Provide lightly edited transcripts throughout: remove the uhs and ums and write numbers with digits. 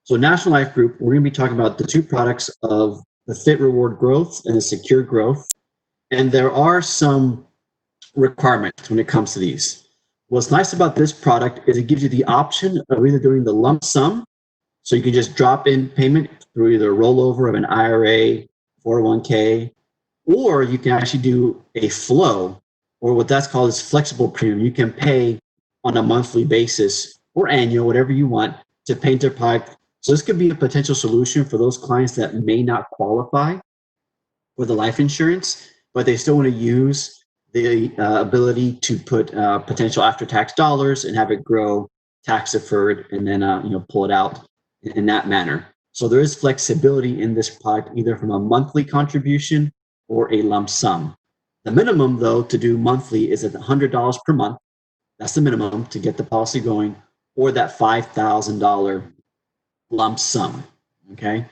So National Life Group, we're going to be talking about the two products of the Fit Reward Growth and the Secure Growth. And there are some requirements when it comes to these. What's nice about this product is it gives you the option of either doing the lump sum, so you can just drop in payment through either a rollover of an IRA, 401k, or you can actually do a flow, or what that's called is flexible premium. You can pay on a monthly basis or annual, whatever you want, to pay into product. So this could be a potential solution for those clients that may not qualify for the life insurance, but they still want to use the ability to put potential after-tax dollars and have it grow tax deferred, and then pull it out in that manner. So there is flexibility in this product, either from a monthly contribution or a lump sum. The minimum, though, to do monthly is at $100 per month. That's the minimum to get the policy going, or that $5,000 lump sum. Okay.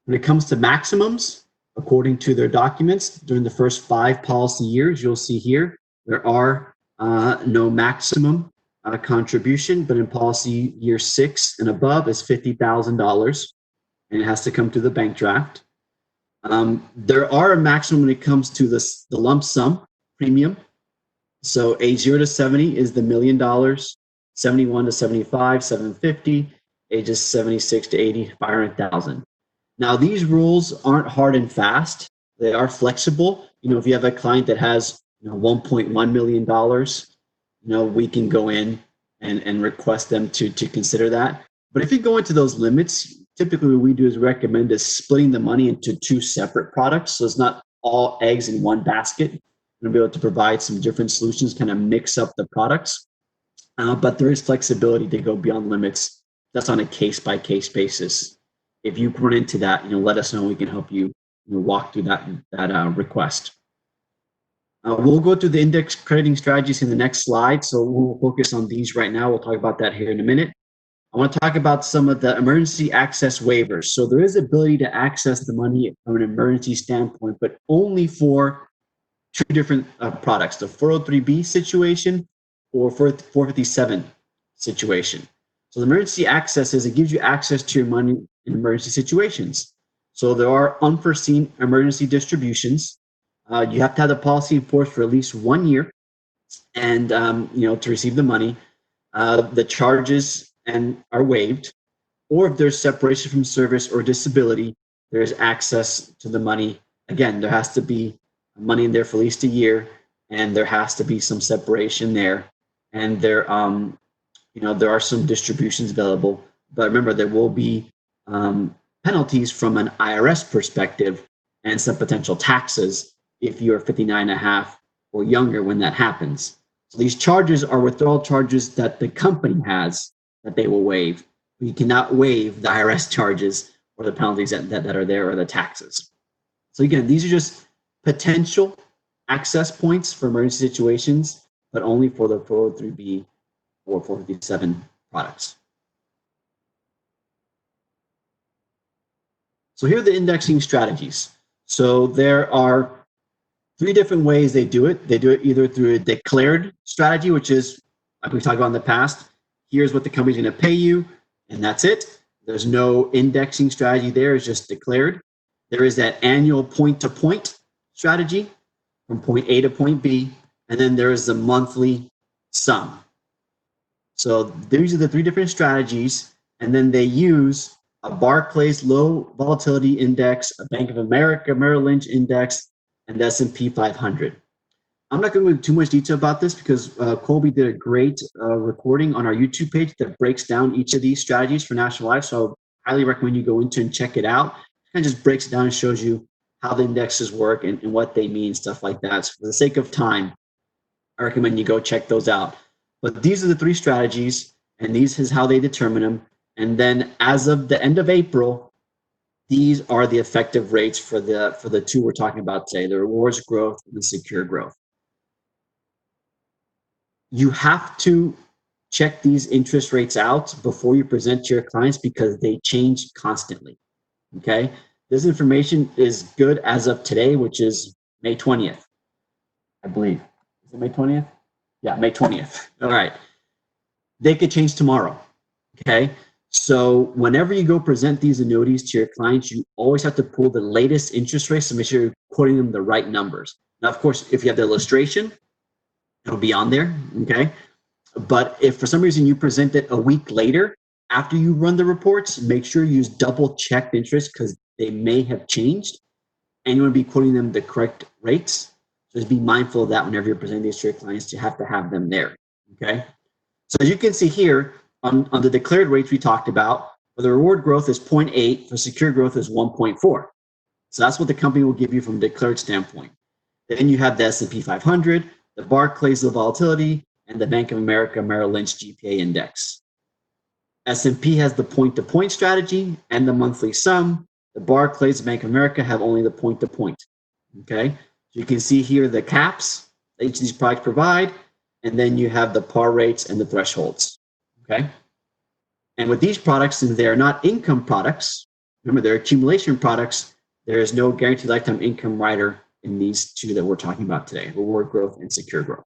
When it comes to maximums, according to their documents, during the first 5 policy years, you'll see here there are no maximum contribution, but in policy year 6 and above is $50,000, and it has to come to the bank draft. There are a maximum when it comes to the lump sum premium. So age 0 to 70 is the $1 million, 71 to 75, 750, ages 76 to 80, 500,000. Now, these rules aren't hard and fast. They are flexible. If you have a client that has $1.1 million, we can go in and request them to consider that. But if you go into those limits, typically what we do is recommend is splitting the money into 2 separate products. So it's not all eggs in one basket. We'll be able to provide some different solutions, kind of mix up the products. But there is flexibility to go beyond limits. That's on a case-by-case basis. If you run into that, let us know. We can help you, walk through that request. We'll go through the index crediting strategies in the next slide. So we'll focus on these right now. We'll talk about that here in a minute. I want to talk about some of the emergency access waivers. So there is ability to access the money from an emergency standpoint, but only for 2 different products, the 403B situation or 457 situation. So the emergency access is it gives you access to your money in emergency situations. So there are unforeseen emergency distributions. You have to have the policy in force for at least 1 year, and to receive the money. The charges are waived, or if there's separation from service or disability, there's access to the money. Again, there has to be money in there for at least a year, and there has to be some separation there. And there are some distributions available, but remember there will be penalties from an IRS perspective and some potential taxes if you're 59 and a half or younger when that happens. So these charges are withdrawal charges that the company has that they will waive. But you cannot waive the IRS charges or the penalties that are there, or the taxes. So again, these are just potential access points for emergency situations, but only for the 403B or 457 products. So here are the indexing strategies. So there are 3 different ways they do it. They do it either through a declared strategy, which is, like we talked about in the past, here's what the company's going to pay you, and that's it. There's no indexing strategy there. It's just declared. There is that annual point-to-point strategy from point A to point B, and then there is the monthly sum. So these are the 3 different strategies, and then they use a Barclays Low Volatility Index, a Bank of America Merrill Lynch Index, and the S&P 500. I'm not going to go into too much detail about this because Colby did a great recording on our YouTube page that breaks down each of these strategies for National Life. So I highly recommend you go into and check it out. It kind of just breaks it down and shows you how the indexes work and what they mean, stuff like that. So for the sake of time, I recommend you go check those out. But these are the 3 strategies, and these is how they determine them. And then as of the end of April, these are the effective rates for the 2 we're talking about today, the rewards growth and the secure growth. You have to check these interest rates out before you present to your clients because they change constantly, okay? This information is good as of today, which is May 20th, I believe. Is it May 20th? Yeah, May 20th. All right. They could change tomorrow, okay? So whenever you go present these annuities to your clients, you always have to pull the latest interest rates to make sure you're quoting them the right numbers. Now, of course, if you have the illustration, it'll be on there, okay? But if for some reason you present it a week later, after you run the reports, make sure you use double check the interest because they may have changed and you want to be quoting them the correct rates. So just be mindful of that whenever you're presenting these to your clients. You have to have them there, okay? So as you can see here, on the declared rates we talked about, for the reward growth is 0.8, for secure growth is 1.4. So that's what the company will give you from a declared standpoint. Then you have the S&P 500, the Barclays of volatility, and the Bank of America Merrill Lynch GPA index. S&P has the point-to-point strategy and the monthly sum. The Barclays and Bank of America have only the point-to-point. Okay, so you can see here the caps that each of these products provide, and then you have the par rates and the thresholds. Okay, and with these products, since they are not income products, remember they're accumulation products, there is no guaranteed lifetime income rider in these two that we're talking about today, reward growth and secure growth.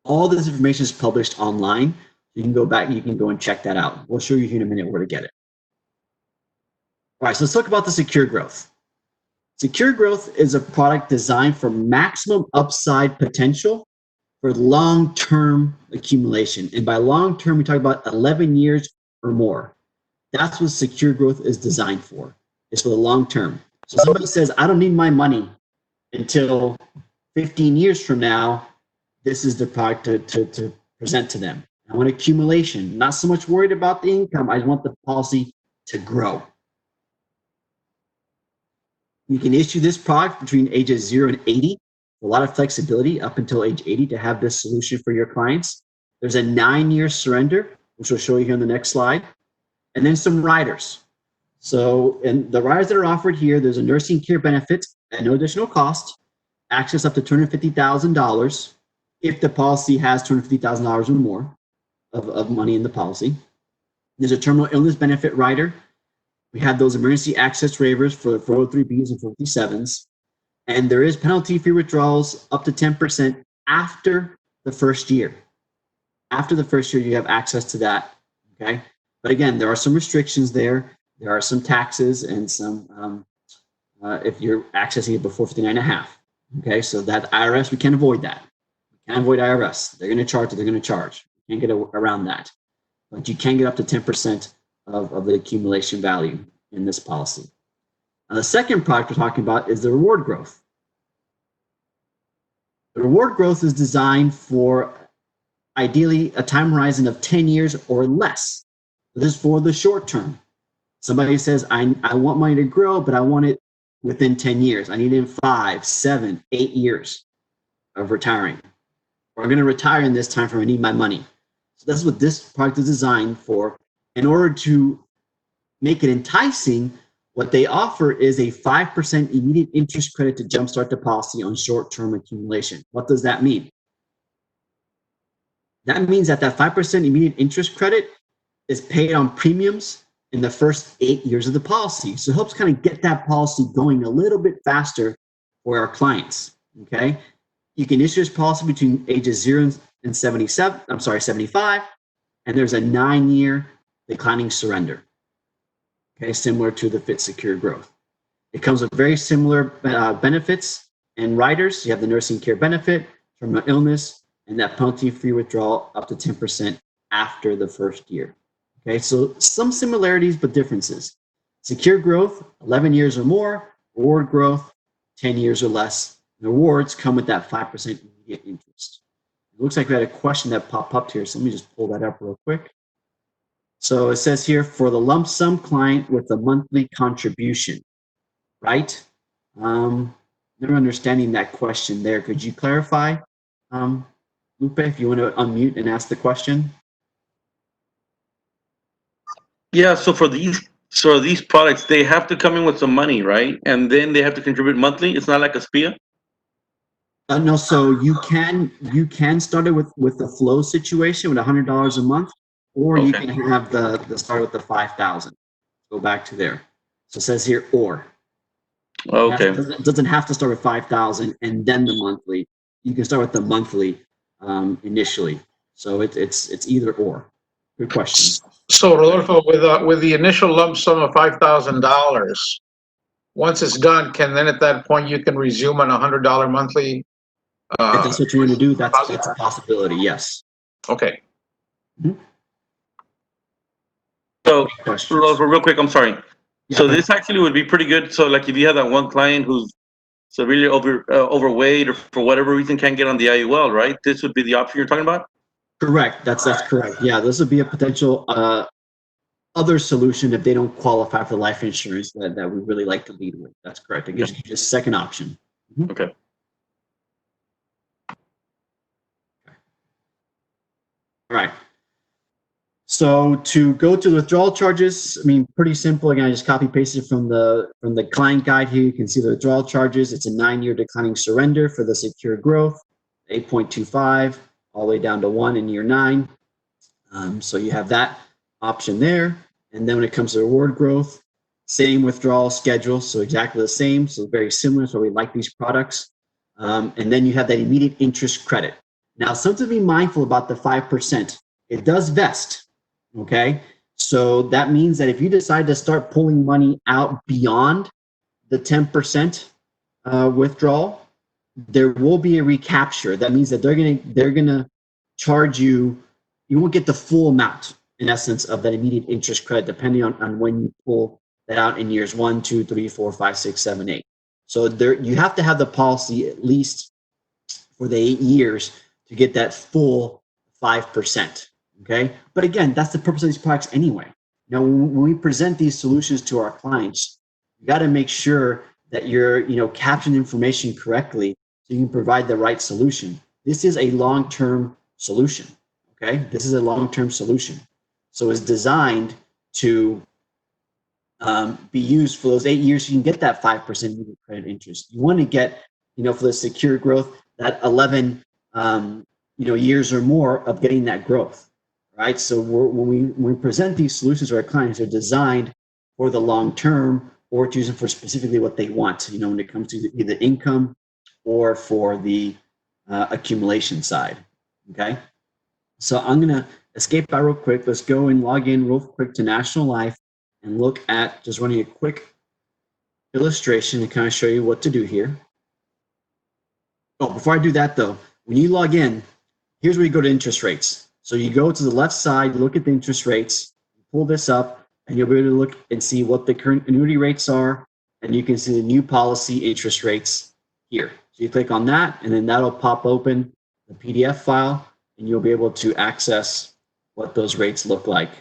All this information is published online. You can go back, you can go and check that out. We'll show you here in a minute where to get it. All right, so let's talk about the secure growth. Secure growth is a product designed for maximum upside potential for long-term accumulation. And by long-term, we talk about 11 years or more. That's what secure growth is designed for. It's for the long term. So somebody says, I don't need my money until 15 years from now. This is the product to present to them. I want accumulation, not so much worried about the income. I just want the policy to grow. You can issue this product between ages 0 and 80. A lot of flexibility up until age 80 to have this solution for your clients. There's a 9-year surrender, which we'll show you here on the next slide. And then some riders. So, and the riders that are offered here, there's a nursing care benefit at no additional cost, access up to $250,000 if the policy has $250,000 or more of money in the policy. There's a terminal illness benefit rider. We have those emergency access waivers for 403Bs and 457s. And there is penalty-free withdrawals up to 10% after the first year. After the first year, you have access to that, okay? But again, there are some restrictions there. There are some taxes and some, if you're accessing it before 59.5, okay? So that IRS, we can't avoid that. We can't avoid IRS. They're gonna charge what they're gonna charge. You can't get around that. But you can get up to 10% of the accumulation value in this policy. Now, the second product we're talking about is the reward growth. The reward growth is designed for ideally a time horizon of 10 years or less. This is for the short term. Somebody says, I want money to grow, but I want it within 10 years. I need it in 5, 7, 8 years of retiring. Or I'm going to retire in this time frame. I need my money. So that's what this product is designed for. In order to make it enticing, what they offer is a 5% immediate interest credit to jumpstart the policy on short-term accumulation. What does that mean? That means that 5% immediate interest credit is paid on premiums in the first 8 years of the policy. So it helps kind of get that policy going a little bit faster for our clients, okay? You can issue this policy between ages 0 and 75, and there's a 9-year declining surrender, okay, similar to the Fit Secure Growth. It comes with very similar benefits and riders. You have the nursing care benefit, terminal illness, and that penalty-free withdrawal up to 10% after the first year. Okay, so some similarities but differences. Secure growth, 11 years or more. Reward growth, 10 years or less. And rewards come with that 5% immediate interest. It looks like we had a question that popped up here, so let me just pull that up real quick. So it says here, for the lump sum client with a monthly contribution, right? Never understanding that question there. Could you clarify, Lupe, if you want to unmute and ask the question? Yeah, so for these products, they have to come in with some money, right? And then they have to contribute monthly. It's not like a SPIA. No, so you can start it with the flow situation with $100 a month, or you can have the start with the 5,000. Go back to there. So it says here or. Okay. It doesn't have to start with 5,000 and then the monthly. You can start with the monthly initially. So it's either or. Good question. So Rodolfo, with the initial lump sum of $5,000, once it's done, then at that point you can resume on $100 monthly? If that's what you want to do, that's deposit? a possibility. Yes. Okay. So, Questions? real quick, I'm sorry. Yeah, So go ahead. this actually would be pretty good. So like if you have that one client who's severely overweight or for whatever reason can't get on the IUL, right? This would be the option you're talking about? Correct. That's correct. Yeah, this would be a potential other solution if they don't qualify for life insurance that we really like to lead with. That's correct. It gives you just a second option. Okay. All right. So to go to the withdrawal charges, I mean, pretty simple. Again, I just copy pasted from the client guide here. You can see the withdrawal charges. It's a 9-year declining surrender for the secure growth, 8.25 all the way down to 1 in year 9. So you have that option there. And then when it comes to reward growth, same withdrawal schedule, so exactly the same. So very similar. So we like these products. And then you have that immediate interest credit. Now, something to be mindful about the 5%. It does vest. Okay, so that means that if you decide to start pulling money out beyond the 10% withdrawal, there will be a recapture. That means that they're gonna charge you. You won't get the full amount, in essence, of that immediate interest credit, depending on when you pull that out in years 1, 2, 3, 4, 5, 6, 7, 8. So there, you have to have the policy at least for the 8 years to get that full 5%. Okay, but again, that's the purpose of these products anyway. Now, when we present these solutions to our clients, you got to make sure that you're, capturing information correctly so you can provide the right solution. This is a long-term solution. Okay, this is a long-term solution, so it's designed to be used for those 8 years. So you can get that 5% immediate credit interest. You want to get, for the secure growth, that 11, years or more of getting that growth. Right. So when we present these solutions to our clients, they're designed for the long term or to use them for specifically what they want, when it comes to either income or for the accumulation side. Okay. So I'm going to escape out real quick. Let's go and log in real quick to National Life and look at just running a quick illustration to kind of show you what to do here. Oh, before I do that though, when you log in, here's where you go to interest rates. So you go to the left side, look at the interest rates, pull this up, and you'll be able to look and see what the current annuity rates are, and you can see the new policy interest rates here. So you click on that, and then that'll pop open the PDF file, and you'll be able to access what those rates look like.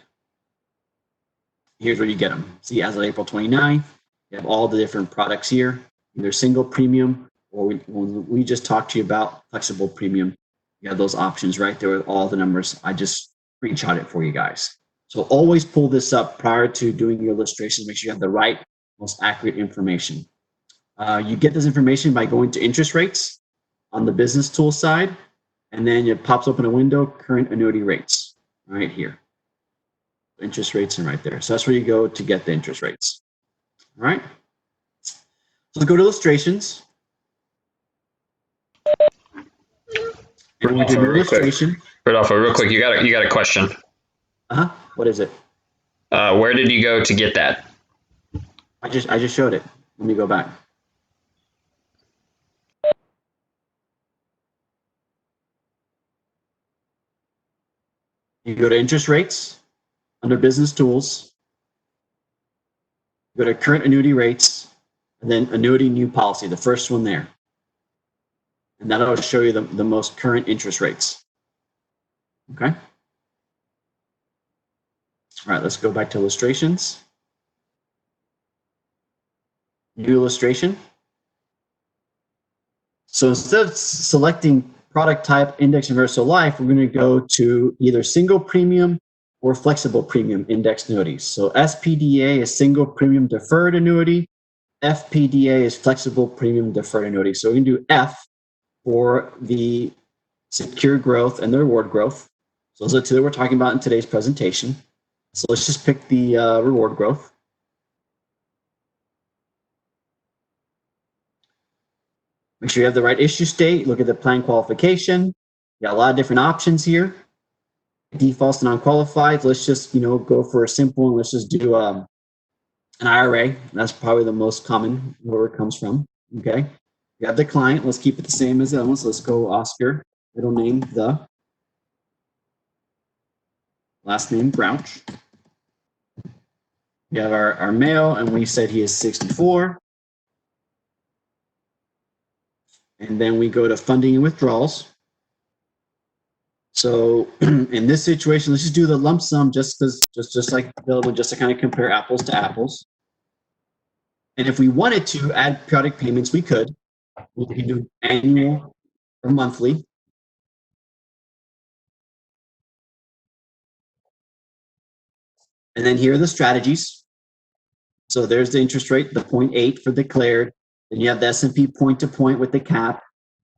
Here's where you get them. See, as of April 29th, you have all the different products here, either single premium or we just talked to you about flexible premium. You have those options right there with all the numbers. I just screenshot it for you guys. So always pull this up prior to doing your illustrations. Make sure you have the right, most accurate information. You get this information by going to interest rates on the business tool side, and then it pops open a window, current annuity rates, right here. Interest rates and right there. So that's where you go to get the interest rates. All right. So let's go to illustrations. And we do illustration. Rodolfo, real quick, you got a question. What is it? Where did you go to get that? I just showed it. Let me go back. You go to interest rates under business tools. You go to current annuity rates, and then annuity new policy, the first one there. And that'll show you the most current interest rates. Okay. All right, let's go back to illustrations. New illustration. So instead of selecting product type, index universal life, we're going to go to either single premium or flexible premium index annuities. So SPDA is single premium deferred annuity. FPDA is flexible premium deferred annuity. So we can do F for the secure growth and the reward growth. So those are the two that we're talking about in today's presentation. So let's just pick the reward growth. Make sure you have the right issue state. Look at the plan qualification. You got a lot of different options here. defaults to non-qualified, let's just, go for a simple and let's just do an IRA. That's probably the most common where it comes from. Okay. You have the client. Let's keep it the same as the other ones. Let's go Oscar, middle name, the last name, Grouch. We have our male, and we said he is 64. And then we go to funding and withdrawals. So in this situation, let's just do the lump sum just like available, just to kind of compare apples to apples. And if we wanted to add periodic payments, we could. We can do annual or monthly. And then here are the strategies. So there's the interest rate, the 0.8 for declared. Then you have the S&P point to point with the cap.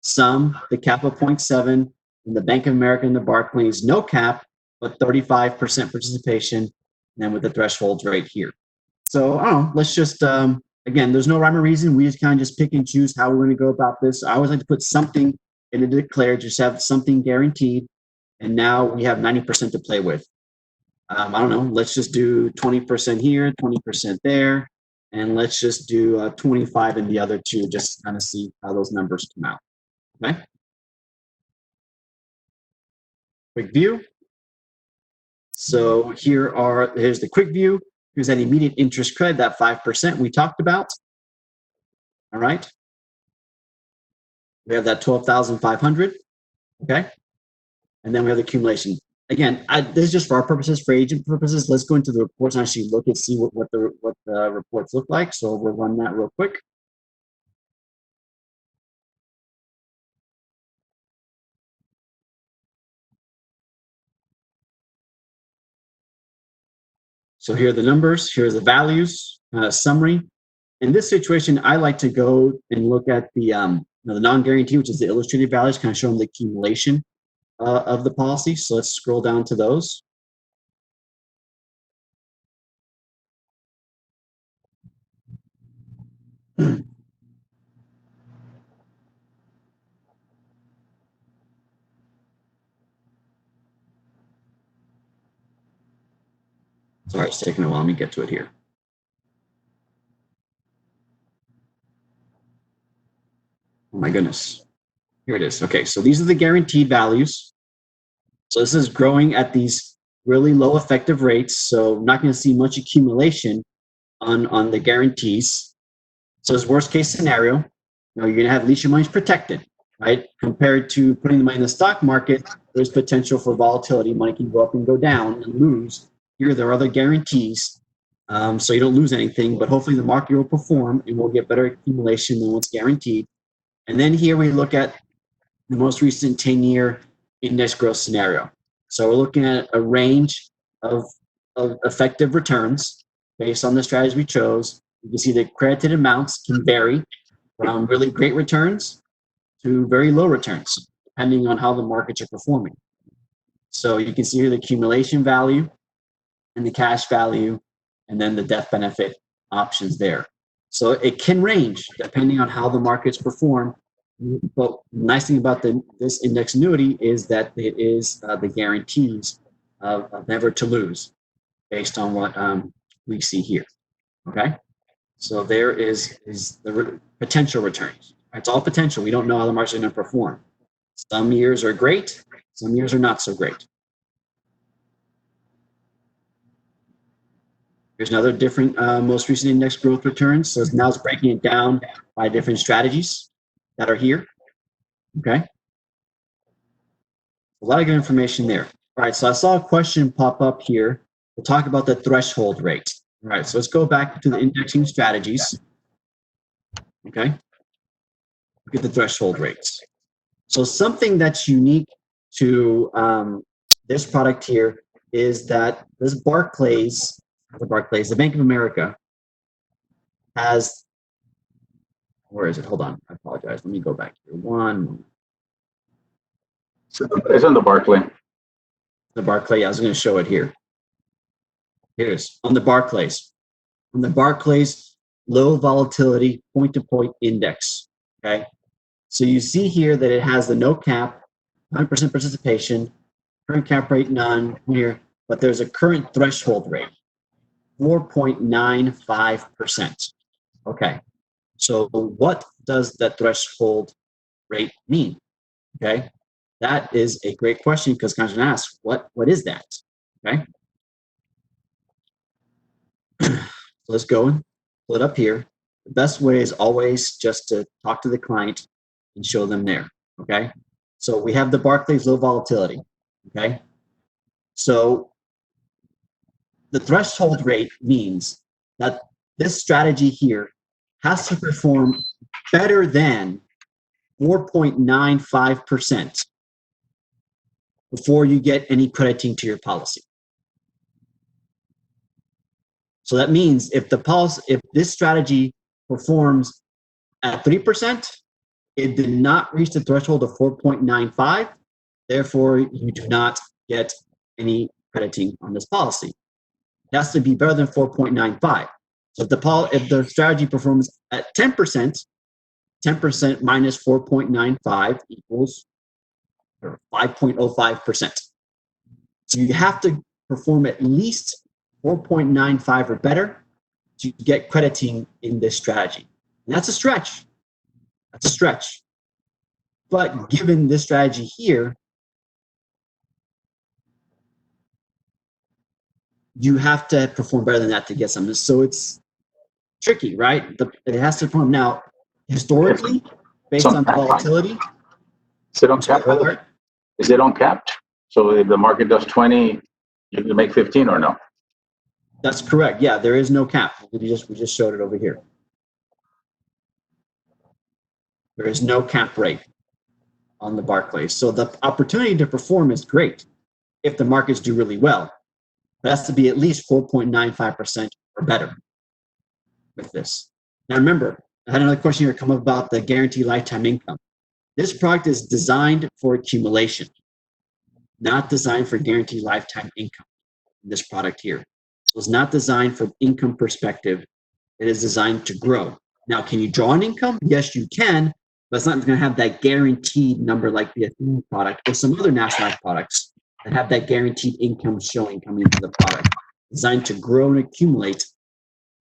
Some, the cap of 0.7, and the Bank of America and the Barclays, no cap, but 35% participation, and then with the thresholds right here. So I don't know, let's just, again, there's no rhyme or reason. We just kind of just pick and choose how we're going to go about this. I always like to put something in the declared, just have something guaranteed. And now we have 90% to play with. I don't know, let's just do 20% here, 20% there, and let's just do 25 in the other two, just to kind of see how those numbers come out. Okay. Quick view. So here's the quick view. Here's that immediate interest credit, that 5% we talked about. All right. We have that 12,500. Okay. And then we have the accumulation. Again, this is just for our purposes, for agent purposes. Let's go into the reports and actually look and see what the reports look like. So we'll run that real quick. So here are the numbers. Here's the values, summary. In this situation, I like to go and look at the non-guarantee, which is the illustrated values, kind of showing the accumulation of the policy. So let's scroll down to those. Sorry, it's taking a while. Let me get to it here. Oh my goodness. Here it is. Okay, so these are the guaranteed values. So this is growing at these really low effective rates. So I'm not going to see much accumulation on the guarantees. So as worst case scenario, you're going to have at least your money's protected, right? Compared to putting the money in the stock market, there's potential for volatility. Money can go up and go down and lose. Here, there are other guarantees. So you don't lose anything, but hopefully the market will perform and we'll get better accumulation than what's guaranteed. And then here we look at the most recent 10-year index growth scenario. So we're looking at a range of effective returns based on the strategies we chose. You can see the credited amounts can vary from really great returns to very low returns, depending on how the markets are performing. So you can see here the accumulation value and the cash value, and then the death benefit options there. So it can range depending on how the markets perform. But the nice thing about this index annuity is that it is the guarantees of never to lose based on what we see here. Okay, so there is the potential returns. It's all potential. We don't know how the markets are going to perform. Some years are great, some years are not so great. Here's another different most recent index growth returns. So now it's breaking it down by different strategies that are here. Okay. A lot of good information there. All right, so I saw a question pop up here. We'll talk about the threshold rate. All right, so let's go back to the indexing strategies. Okay. Look at the threshold rates. So something that's unique to this product here is that this the Bank of America has, where is it? Hold on, I apologize. Let me go back here. One. It's on the Barclay. The Barclay, I was going to show it here. Here it is, on the Barclays. On the Barclays low volatility point-to-point index, okay? So you see here that it has the no cap, 100% participation, current cap rate, none here, but there's a current threshold rate, 4.95%. Okay, so what does that threshold rate mean? Okay, that is a great question because clients are going to ask, what is that? Okay, so let's go and pull it up here. The best way is always just to talk to the client and show them there. Okay, so we have the Barclays low volatility. Okay, so the threshold rate means that this strategy here has to perform better than 4.95% before you get any crediting to your policy. So that means if this strategy performs at 3%, it did not reach the threshold of 4.95. Therefore, you do not get any crediting on this policy. It has to be better than 4.95. So if the strategy performs at 10%, 10% minus 4.95 equals 5.05%. So you have to perform at least 4.95 or better to get crediting in this strategy. And that's a stretch. That's a stretch. But given this strategy here, you have to perform better than that to get something. So it's tricky, right? It has to perform. Now, historically, based on the volatility. Is it uncapped? Is it uncapped? So if the market does 20, you can make 15 or no? That's correct. Yeah, there is no cap. We just showed it over here. There is no cap rate on the Barclays. So the opportunity to perform is great if the markets do really well. It has to be at least 4.95% or better with this. Now remember, I had another question here come up about the guaranteed lifetime income. This product is designed for accumulation, not designed for guaranteed lifetime income. This product here. So it's not designed from income perspective. It is designed to grow. Now, can you draw an income? Yes, you can, but it's not going to have that guaranteed number like the Athene product or some other national life products that have that guaranteed income showing coming into the product. Designed to grow and accumulate,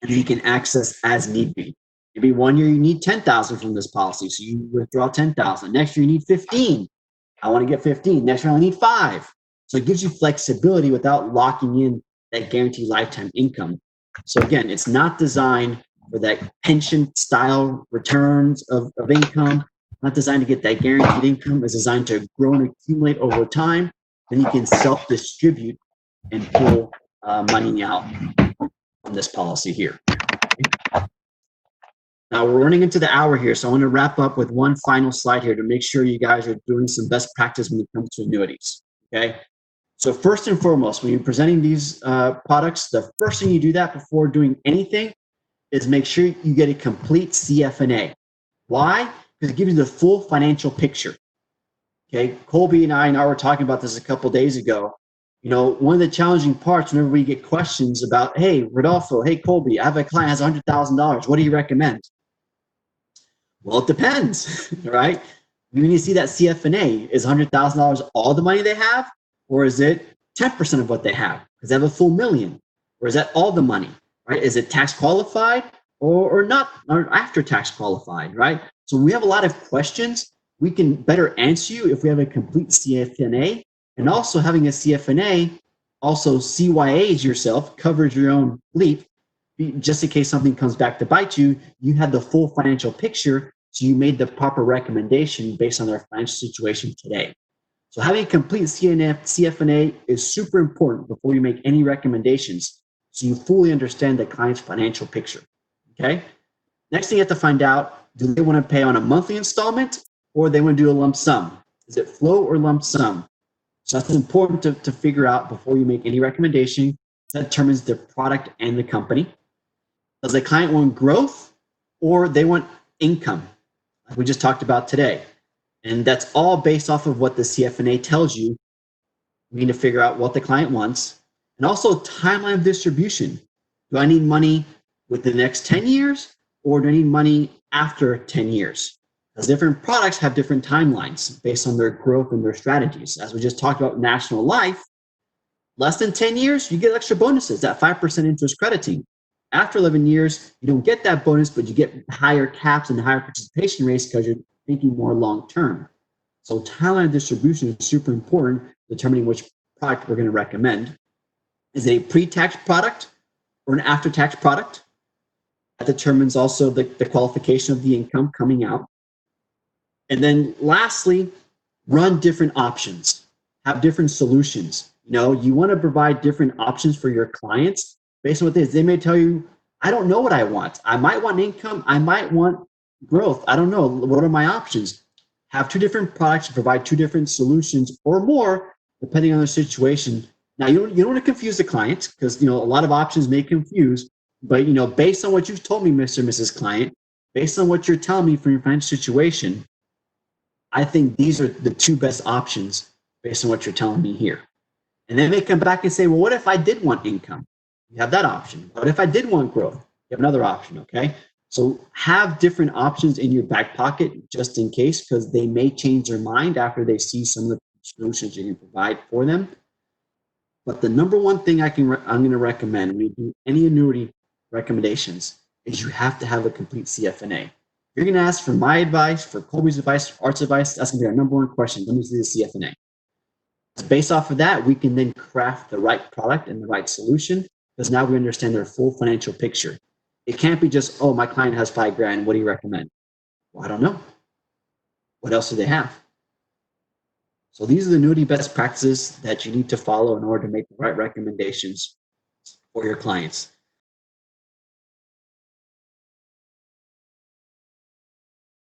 and you can access as need be. Maybe 1 year you need 10,000 from this policy, so you withdraw 10,000. Next year you need 15. I want to get 15. Next year I need 5. So it gives you flexibility without locking in that guaranteed lifetime income. So again, it's not designed for that pension style returns of income, not designed to get that guaranteed income. It's designed to grow and accumulate over time. Then you can self-distribute and pull money out from this policy here. Now we're running into the hour here, so I want to wrap up with one final slide here to make sure you guys are doing some best practice when it comes to annuities. Okay. So first and foremost, when you're presenting these products, the first thing you do that before doing anything is make sure you get a complete CFNA. Why? Because it gives you the full financial picture. Okay, Colby and I were talking about this a couple days ago. You know, one of the challenging parts whenever we get questions about, hey, Rodolfo, hey, Colby, I have a client has $100,000. What do you recommend? Well, it depends, right? We need to see that CFNA. Is $100,000 all the money they have? Or is it 10% of what they have? Because they have a full million. Or is that all the money, right? Is it tax qualified or not, or after tax qualified, right? So we have a lot of questions. We can better answer you if we have a complete CFNA. And also having a CFNA also CYAs yourself, covers your own leap, just in case something comes back to bite you. You have the full financial picture, so you made the proper recommendation based on their financial situation today. So having a complete CFNA is super important before you make any recommendations, so you fully understand the client's financial picture. Okay. Next thing you have to find out: do they want to pay on a monthly installment, or they want to do a lump sum? Is it flow or lump sum? So that's important to figure out before you make any recommendation. That determines the product and the company. Does the client want growth, or they want income, like we just talked about today? And that's all based off of what the CFNA tells you. We need to figure out what the client wants, and also timeline of distribution. Do I need money within the next 10 years, or do I need money after 10 years? Because different products have different timelines based on their growth and their strategies. As we just talked about National Life, less than 10 years, you get extra bonuses, that 5% interest crediting. After 11 years, you don't get that bonus, but you get higher caps and higher participation rates because you're thinking more long-term. So timeline distribution is super important, determining which product we're going to recommend. Is it a pre-tax product or an after-tax product? That determines also the qualification of the income coming out. And then lastly, run different options, have different solutions. You want to provide different options for your clients based on what it is. They may tell you, I don't know what I want. I might want income. I might want growth. I don't know. What are my options? Have two different products to provide two different solutions or more, depending on the situation. Now, you don't want to confuse the client because, a lot of options may confuse. But, based on what you've told me, Mr. and Mrs. Client, based on what you're telling me from your financial situation, I think these are the two best options based on what you're telling me here. And they may come back and say, well, what if I did want income? You have that option. What if I did want growth? You have another option, okay? So have different options in your back pocket just in case, because they may change their mind after they see some of the solutions you can provide for them. But the number one thing I'm going to recommend when you do any annuity recommendations is you have to have a complete CFNA. If you're going to ask for my advice, for Colby's advice, Art's advice, that's going to be our number one question. Let me see the CFNA. Based off of that, we can then craft the right product and the right solution because now we understand their full financial picture. It can't be just, oh, my client has $5,000. What do you recommend? Well, I don't know. What else do they have? So these are the annuity best practices that you need to follow in order to make the right recommendations for your clients.